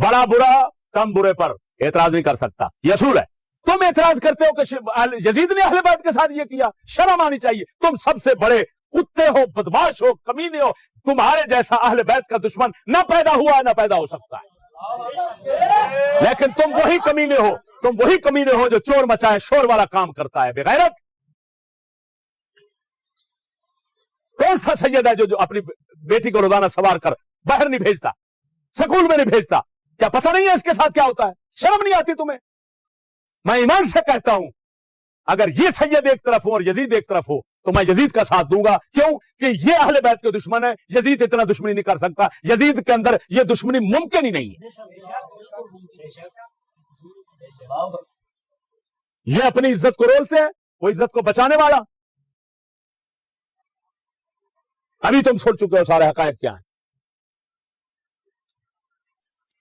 बड़ा बुरा कम बुरे पर एतराज नहीं कर सकता, ये असूल है। तुम एतराज करते हो कि यजीद ने अहले बैत के साथ ये किया, शर्म आनी चाहिए। तुम सबसे बड़े कुत्ते हो, बदमाश हो, कमीने हो। तुम्हारे जैसा अहले बैत का दुश्मन ना पैदा हुआ ना पैदा हो सकता है, लेकिन तुम वही कमीने हो, तुम वही कमीने हो जो चोर मचाए शोर वाला काम करता है, बेगैरत। कौन सा सैयद है जो अपनी बेटी को रोजाना सवार कर बाहर नहीं भेजता, स्कूल में नहीं भेजता? क्या पता नहीं है इसके साथ क्या होता है? शर्म नहीं आती तुम्हें? मैं ईमान से कहता हूं, अगर ये सैयद एक तरफ हो और यजीद एक तरफ हो तो मैं यजीद का साथ दूंगा। क्यों? कि ये अहले बैत के दुश्मन है, यजीद इतना दुश्मनी नहीं कर सकता, यजीद के अंदर ये दुश्मनी मुमकिन ही नहीं है। ये अपनी इज्जत को रोलते हैं, वो इज्जत को बचाने वाला। अभी तुम सुन चुके हो सारे हकायक क्या है।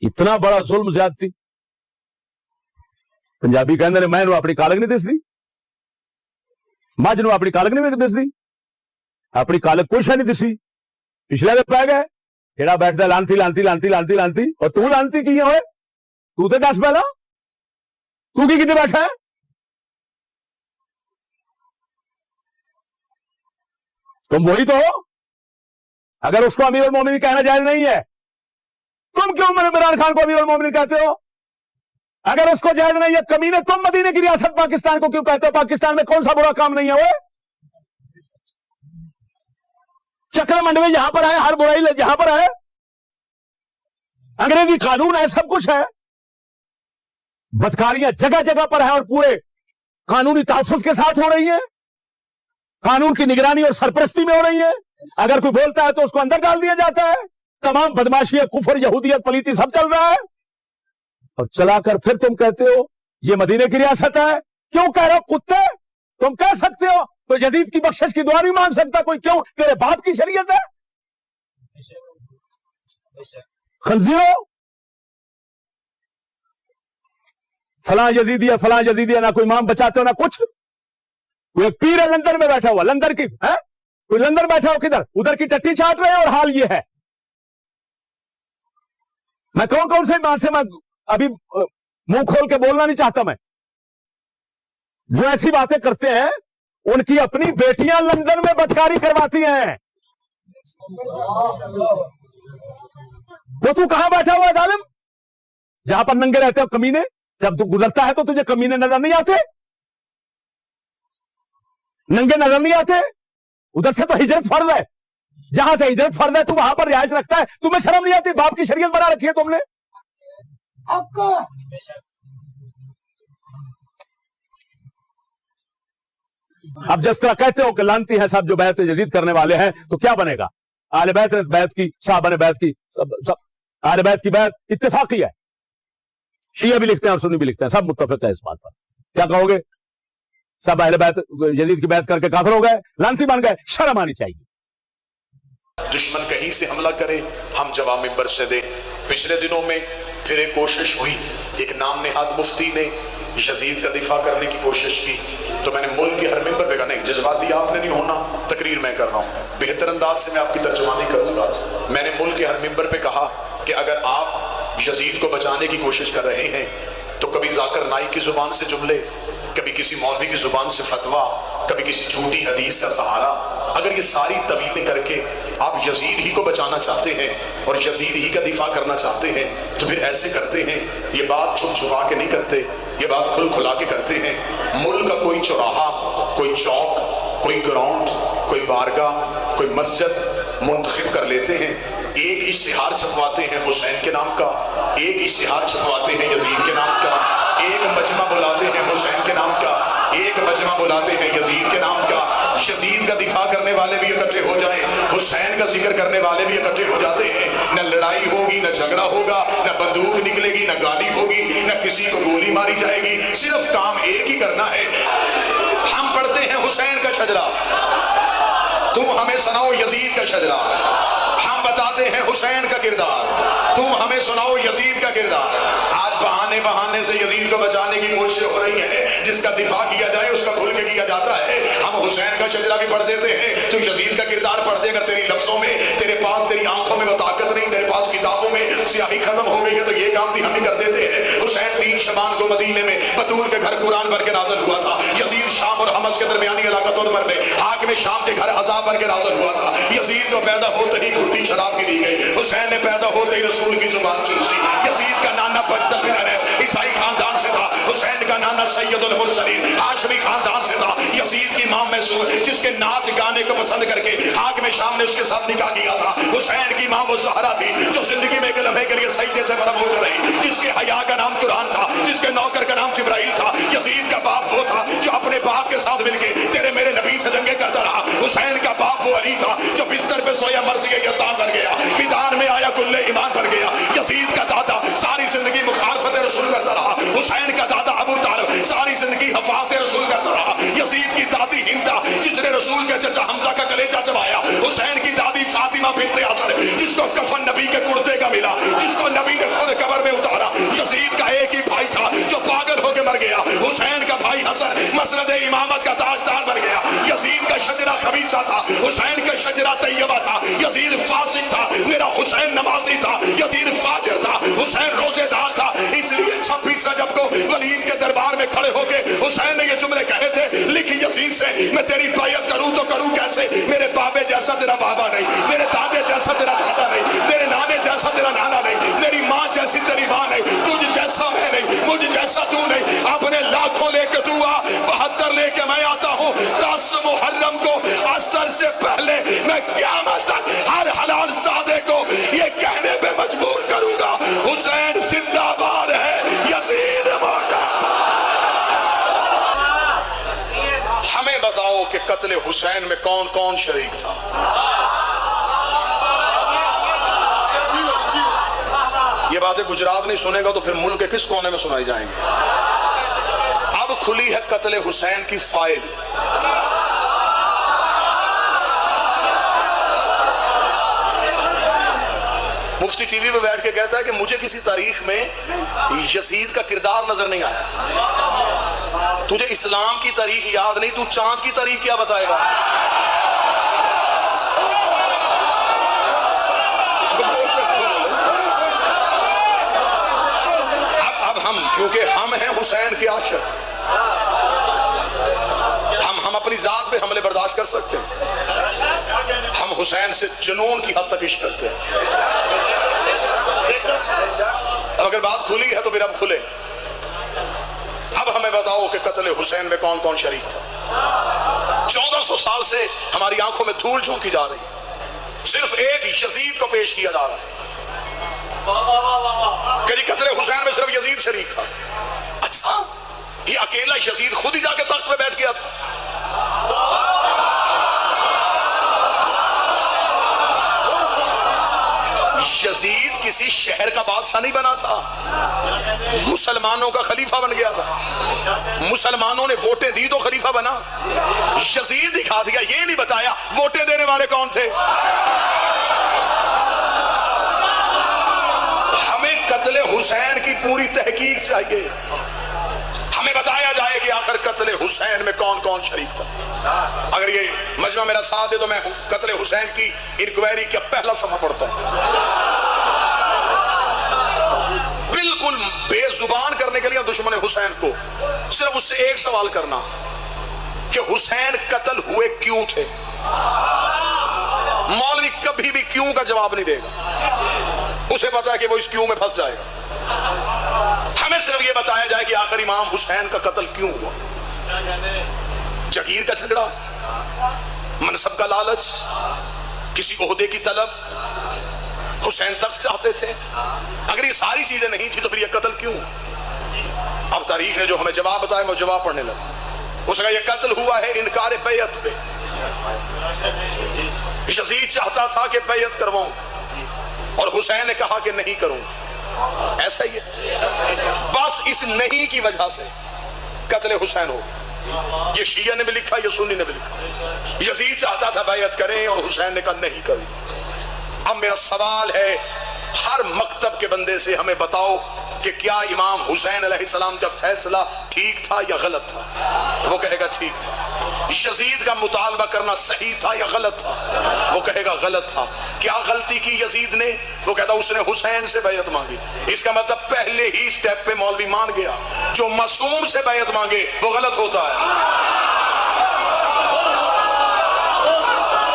इतना बड़ा जुल्म ज्यादती। पंजाबी कहते मैं अपनी कालग नहीं दसदी, मज नूं अपनी कालग नहीं दसदी, अपनी कालग कुछ नहीं दसी। पिछले पै गए जेड़ा बैठता लांती लांती लांती लांती लांती, और तू लांती की होए? तू तो दस पहला तू की कितने बैठा है? तुम वही तो हो। अगर उसको अमीरुल मोमिनीन कहना जायज नहीं है, तुम क्यों इमरान खान को अमीरुल मोमिनीन कहते हो? अगर उसको जायज नहीं है, कमीने तुम मदीने की रियासत पाकिस्तान को क्यों कहते हो? पाकिस्तान में कौन सा बुरा काम नहीं है? वो चक्र मंडवे यहां पर है, हर बुराई यहां पर है, अंग्रेजी कानून है, सब कुछ है। बदकारियां जगह जगह पर है और पूरे कानूनी तहफ्फुज़ के साथ हो रही है, कानून की निगरानी और सरपरस्ती में हो रही है। अगर कोई बोलता है तो उसको अंदर डाल दिया जाता है। तमाम बदमाशी, कुफर, यहूदियत, पलीती सब चल रहा है, और चलाकर फिर तुम कहते हो ये मदीने की रियासत है। क्यों कह रहे हो कुत्ते? तुम कह सकते हो तो यजीद की बख्शिश की दुआ नहीं मांग सकता कोई? क्यों? तेरे बाप की शरीयत है। खंजीरो, फलां यजीदिया ना कोई इमाम बचाते हो ना कुछ। कोई एक पीर है लंदन में बैठा हुआ, लंदन की है कोई, लंदन बैठा हो किधर, उधर की टट्टी चाट रहे हैं, और हाल ये है। मैं कौन कौन से ईमान से मैं अभी मुंह खोल के बोलना नहीं चाहता। मैं जो ऐसी बातें करते हैं उनकी अपनी बेटियां लंदन में बदकारी करवाती हैं। वो तू कहां बैठा हुआ है जालिम? जहां पर नंगे रहते हो कमीने, जब तू गुजरता है तो तुझे कमीने नजर नहीं आते, नंगे नजर नहीं आते? उधर से तो हिजरत फर्ज है, जहां से हिजरत फर्ज है तू वहां पर रिहाइश रखता है। तुम्हें शर्म नहीं आती? बाप की शरीयत बना रखी है तुमने आपको। अब जिस तरह कहते हो कि लानती है सब जो बैत यजीद करने वाले हैं, तो क्या बनेगा? आले बैत ने बैत की, साहब बैत की, सब आले बैत की बैत इत्तेफाकी है। शिया भी लिखते हैं और सुन्नी भी लिखते हैं, सब मुत्तफिक है इस बात पर। क्या कहोगे? सब अहले बैत यजीद की बैत करके काफिर हो गए, लानती बन गए? शर्म आनी चाहिए। दुश्मन कहीं से हमला करे, हम जवाब मिंबर से दे। पिछले दिनों में फिर एक कोशिश हुई, एक नाम नेहाद मुफ्ती ने यजीद का दिफा करने की कोशिश की, तो मैंने मुल्क के हर मिंबर पे कहा नहीं, जज्बाती आपने नहीं होना, तकरीर मैं कर रहा हूँ, बेहतर अंदाज से मैं आपकी तर्जुमानी करूंगा। मैंने मुल्क के हर मिंबर पे कहा कि अगर आप यजीद को बचाने की कोशिश कर रहे हैं तो कभी जाकिर नाइक की जुबान से जुमले, कभी किसी मौलवी की जुबान से फतवा, कभी किसी झूठी हदीस का सहारा, अगर ये सारी तवीलें करके आप यजीद ही को बचाना चाहते हैं और यजीद ही का दिफा करना चाहते हैं, तो फिर ऐसे करते हैं। ये बात छुप छुपा के नहीं करते, ये बात खुल खुला के करते हैं। मुल्क का कोई चौराहा, कोई चौक, कोई ग्राउंड, कोई बारगाह, कोई मस्जिद मुंतखब कर लेते हैं, एक इश्तिहार छपवाते हैं हुसैन के नाम का, एक इश्तिहार छपवाते हैं यजीद के नाम का, एक मजमा बुलाते हैं हुसैन के नाम का, एक मजमा बुलाते हैं यजीद के नाम का। यजीद का दिफा करने वाले भी इकट्ठे हो जाए, हुसैन का जिक्र करने वाले भी इकट्ठे हो जाते हैं। न लड़ाई होगी, न झगड़ा होगा, न बंदूक निकलेगी, न गाली होगी, न किसी को गोली मारी जाएगी। सिर्फ काम एक ही करना है, हम पढ़ते हैं हुसैन का शजरा, तुम हमें सुनाओ यजीद का शजरा। हम बताते हैं हुसैन का किरदार, तुम हमें सुनाओ यजीद का किरदार। आज बहाने बहाने से यजीद को बचाने की कोशिश हो रही है, जिसका दिफा किया जाए उसका खुल के किया जाता है। हम हुसैन का शजरा भी पढ़ देते हैं, तो यजीद का किरदार पढ़ दे। अगर तेरी लफ्जों में, तेरे पास, तेरी आंखों में वो ताकत नहीं, तेरे पास किताबों में स्याही खत्म हो गई है, तो ये काम भी हम ही कर देते हैं। हुसैन 3 शबान को मदीने में बतूल के घर कुरान भर के नाज़िल हुआ था। यजीद शाम और हमस के दरमियानी इलाका तुर्मर में हाकिम शाम के घर अज़ाब भर के नाज़िल हुआ था। यजीद को पैदा होते ही घुट्टी शराब की दी गई। हुसैन ने पैदा होते ही रसूल की जुबान चूसी। यजीद का नाना बजत बिन अनफ ईसाई खानदान से था। हुसैन का नाना सैयदुल मुरसलीन हाशमी खानदान से था। यजीद की मां मैसूर, जिसके नाच गाने को पसंद करके हाकिम शाम ने उसके साथ निकाह किया था। हुसैन की मां वो ज़हरा थी, जो जिंदगी में एक लम्हे के लिए सजदे से फरामोश रही, जिसके हया का नाम कुरान था, जिसके नौकर का नाम जिब्राइल था। यजीद का बाप वो था जो अपने बाप के साथ मिलके तेरे मेरे नबी से जंगे करता रहा। हुसैन का बाप वो अली था जो बिस्तर पे सोया मर्ज़ के यज़दान बन गया, मैदान में आया कुल्ले ईमान बन गया। यजीद का दादा सारी जिंदगी मुखालफत रसूल करता रहा। हुसैन का दादा अबू तालिब सारी जिंदगी हिफाज़त रसूल करता रहा। यजीद की दादी हिंदा, जिसने रसूल के चचा हमजा का कलेजा चबाया। हुसैन की दादी फातिमा बिन्ते असद, जिसको कफन नबी के कुर्ते का मिला, जिसको नबी ने खुद कब्र में उतारा। यजीद का एक ही भाई था जो पागल होकर मर गया। हुसैन का भाई हसन मसनद इमामत का ताजदार बन गया। यजीद का शजरा खबीसा था, हुसैन का शजरा तैयबा था। यजीद फासिक था, मेरा हुसैन नमाजी था। यजीद फाजिर था, हुसैन रोजेदार था। इसलिए 26 रजब को वलीद के दरबार में खड़े होकर हुसैन ने ये जुमले कहे थे, लिख यजीद से मैं तेरी बैयत करूं तो करूं कैसे? मेरे बाबे जैसा तेरा बाबा नहीं, मेरे दादे जैसा तेरा दादा नहीं, मेरे नाने जैसा तेरा नाना नहीं, मेरी माँ जैसी तेरी माँ नहीं, तुझ जैसा मैं नहीं, मुझ जैसा तू नहीं। अपने लाखों लेके तू आ, 72 लेके मैं आता हूँ। 10 मुहर्रम को असर से पहले मैं क़यामत तक हर हलाल ज़ादे को ये कहने पे मजबूर करूंगा, हुसैन जिंदाबाद है, यजीद मौला। हमें बताओ कि कत्ले हुसैन में कौन कौन शरीक था? ये बातें गुजरात नहीं सुनेगा तो फिर मुल्क के किस कोने में सुनाई जाएंगी? अब खुली है कत्ले हुसैन की फाइल। मुफ्ती टीवी पे बैठ के कहता है कि मुझे किसी तारीख में यजीद का किरदार नजर नहीं आया। तुझे इस्लाम की तारीख याद नहीं, तू चांद की तारीख क्या बताएगा? अब हम, क्योंकि हम हैं हुसैन के आशिक, हम अपनी जात पे हमले बर्दाश्त कर सकते हैं। हम हुसैन से जुनून की हद तक इश्क करते हैं। अब अगर बात खुली है तो फिर अब खुले। अब हमें बताओ कि कत्ले हुसैन में कौन कौन शरीक था? 1400 साल से हमारी आंखों में धूल झोंकी जा रही है, सिर्फ एक यजीद को पेश किया जा रहा है कि कत्ले हुसैन में सिर्फ यजीद शरीक था। अच्छा, ये अकेला यजीद खुद ही जाके तख्त पे बैठ गया था? यजीद किसी शहर का बादशाह नहीं बना था, मुसलमानों का खलीफा बन गया था। मुसलमानों ने वोटें दी तो खलीफा बना। यजीद दिखा दिया, ये नहीं बताया वोटें देने वाले कौन थे। हमें कत्ले हुसैन की पूरी तहकीक चाहिए। हमें बताया जाए कि आखिर कत्ले हुसैन में कौन कौन शरीक था। अगर ये मजमा मेरा साथ दे तो मैं कत्ले हुसैन की इंक्वायरी का पहला सफा पढ़ता हूं। बिल्कुल बेजुबान करने के लिए दुश्मन हुसैन को सिर्फ उससे एक सवाल करना कि हुसैन कत्ल हुए क्यों थे। मौलवी कभी भी क्यों का जवाब नहीं देगा, उसे पता है कि वो इस क्यों में फंस जाएगा। हमें सिर्फ ये बताया जाए कि आखिर इमाम हुसैन का कत्ल क्यों हुआ। जगीर का झगड़ा, मनसब का लालच, किसी ओहदे की तलब, हुसैन तख्त चाहते थे। अगर ये सारी चीजें नहीं थी तो फिर ये कत्ल क्यों? अब तारीख ने जो हमें जवाब बताया मैं जवाब पढ़ने लगा। उसका ये कत्ल हुआ है इनकार बैयत पे। यजीद चाहता था कि बैयत करवाऊं और हुसैन ने कहा कि नहीं करूंगा। ऐसा ही है, बस इस नहीं की वजह से कत्ले हुसैन हो। ये शिया ने भी लिखा, ये सुन्नी ने भी लिखा। यजीद चाहता था बैयत करें और हुसैन ने कहा नहीं करूं। अब मेरा सवाल है हर मकतब के बंदे से हमें बताओ कि क्या इमाम हुसैन अलैहिस्सलाम का फैसला ठीक था या गलत था? वो कहेगा ठीक था। यजीद का मुतालबा करना सही था या गलत था? वो कहेगा गलत था। क्या गलती की यजीद ने? वो कहता उसने हुसैन से बैयत मांगी। इसका मतलब पहले ही स्टेप पे मौलवी मान गया जो मासूम से बैयत मांगे वो गलत होता है।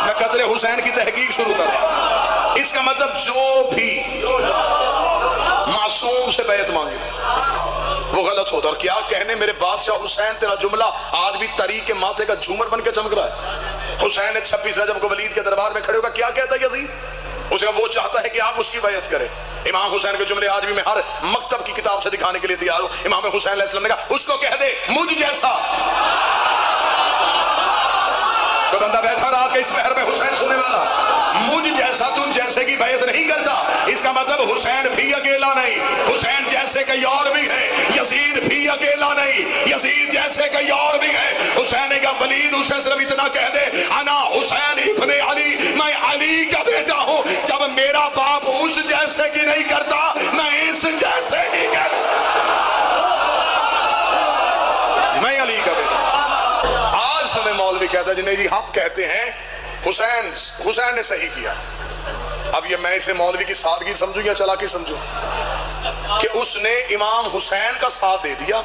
मैं कतरे हुसैन की तहकीक शुरू कर। इसका मतलब जो भी मासूम से बैयत मांगे वो गलत होता। और क्या कहने मेरे बादशाह हुसैन, तेरा जुमला आज भी तरीक के माथे का झूमर बन के चमक रहा है। हुसैन ने 26 रजब को वलीद के दरबार में खड़े होकर क्या कहता है यजीद? उसका वो चाहता है कि आप उसकी बैयत करें। इमाम हुसैन के जुमले आज भी मैं हर मकतब की किताब से दिखाने के लिए तैयार हूं। इमाम हुसैन अलैहिस्सलाम ने कहा उसको कह दे मुझ जैसा तो बंदा बैठा रात के इस पहर में हुसैन सुनने वाला, मुझ जैसा तुम जैसे की बैयत नहीं करता। इसका मतलब हुसैन भी अकेला नहीं, हुसैन जैसे कई और भी है। यजीद भी अकेला नहीं, यजीद जैसे कई और भी है। हुसैन का वलीद उसे सिर्फ इतना कह दे अना हुसैन इब्ने अली, मैं अली का बेटा हूं। जब मेरा बाप उस जैसे की नहीं करता मैं इस जैसे की कर, मैं अली का बेटा। आज हमें मौलवी कहता है नहीं जी हम कहते हैं हुसैन ने सही किया। अब ये मैं इसे मौलवी की सादगी समझूं या चालाकी समझूं कि उसने इमाम हुसैन का साथ दे दिया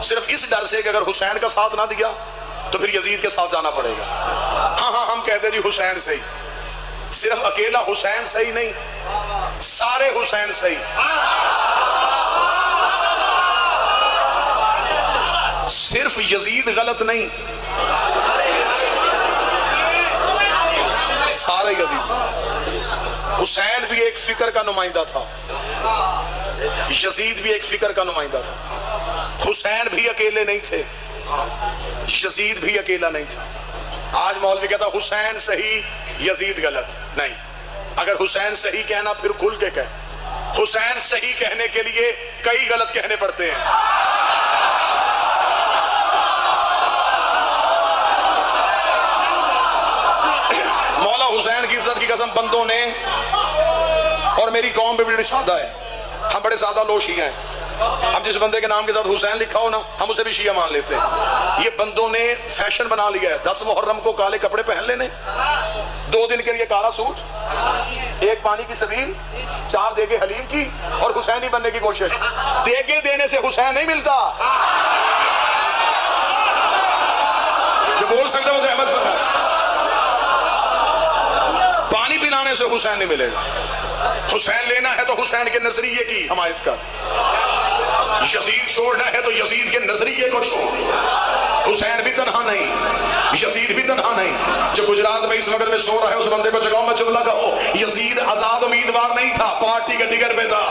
सिर्फ इस डर से कि अगर हुसैन का साथ ना दिया तो फिर यजीद के साथ जाना पड़ेगा। हाँ हम कहते जी हुसैन सही, सिर्फ अकेला हुसैन सही नहीं, सारे हुसैन सही। सिर्फ यजीद गलत नहीं, सारे यजीद। हुसैन भी एक फिक्र का नुमाइंदा था, यजीद भी एक फिक्र का नुमाइंदा था। हुसैन भी अकेले नहीं थे, यजीद भी अकेला नहीं था। आज मौलवी कहता हुसैन सही यजीद गलत। नहीं, अगर हुसैन सही कहना फिर खुल के कह। हुसैन सही कहने के लिए कई गलत कहने पड़ते हैं। हुसैन की इज्जत की कसम बंदों ने, और मेरी कौम भी बड़ी सादा है, हम बड़े सादा लोग शिया हैं। हम जिस बंदे के नाम के साथ हुसैन लिखा हो ना हम उसे भी शिया मान लेते हैं। ये बंदों ने फैशन बना लिया है 10 मुहर्रम को काले कपड़े पहन लेने, 2 दिन के लिए काला सूट, 1 पानी की सबील, 4 देगे हलीम की और हुसैनी बनने की कोशिश। देगे देने से हुसैन नहीं मिलता। जो बोल सकता है अहमद फरमाए, पिलाने से हुसैन नहीं मिलेगा। हुसैन लेना है तो हुसैन के नजरिए की हमायत कर, यजीद छोड़ना है तो यजीद के नजरिए को छोड़। हुसैन भी तन्हा नहीं, यजीद भी तन्हा नहीं। जो गुजरात में इस वक्त में सो रहा है उस बंदे को जगाओ, मैं जुमला कहो, यजीद आजाद उम्मीदवार नहीं था, पार्टी के टिकट पे था।